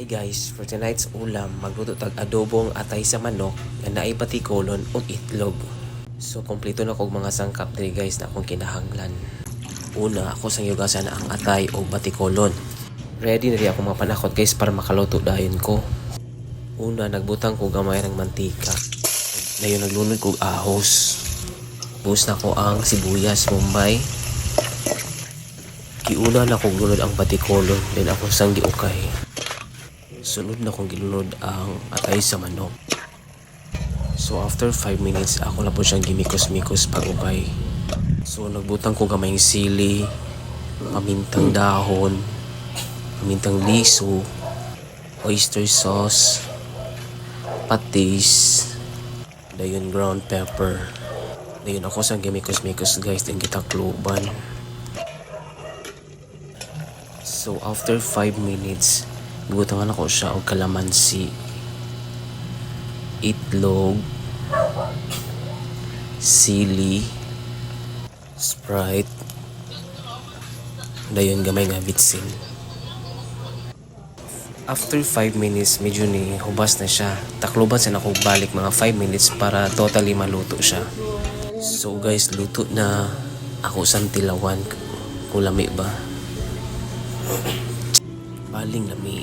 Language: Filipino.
Hi guys, for tonight's ulam, magluto tag adobong atay sa manok nga naay batikolon ug itlog. So kompleto na kog mga sangkap diri guys na akong kinahanglan. Una, ako sang yugasan ang atay o batikolon. Ready na rin ako mga panakot guys para makaluto dayon ko. Una, nagbutang ko gamay ng mantika. Dayon naglunod kog ahos. Buhos na ko ang sibuyas, bombay. Giuna na kong lunod ang batikolon, then ako sang giukay. Sunod na kong gilunod ang atay sa manok. So after 5 minutes, ako na po siyang gimikos-mikos pag-ubay. So nagbutang ko gamayng sili, pamintang dahon, pamintang liso, oyster sauce, patis, dayon ground pepper. Dayon ako sang gimikos-mikos guys, then gitakluban. So after 5 minutes, butangan ako siya og kalamansi, itlog, sili, Sprite, dayon gamay nga vitsin. After 5 minutes, medyo ni hubas na siya. Takloban sa nako balik mga 5 minutes para totally maluto siya. So guys, luto na ako sang tilawan. Kung lami ba? Baling lami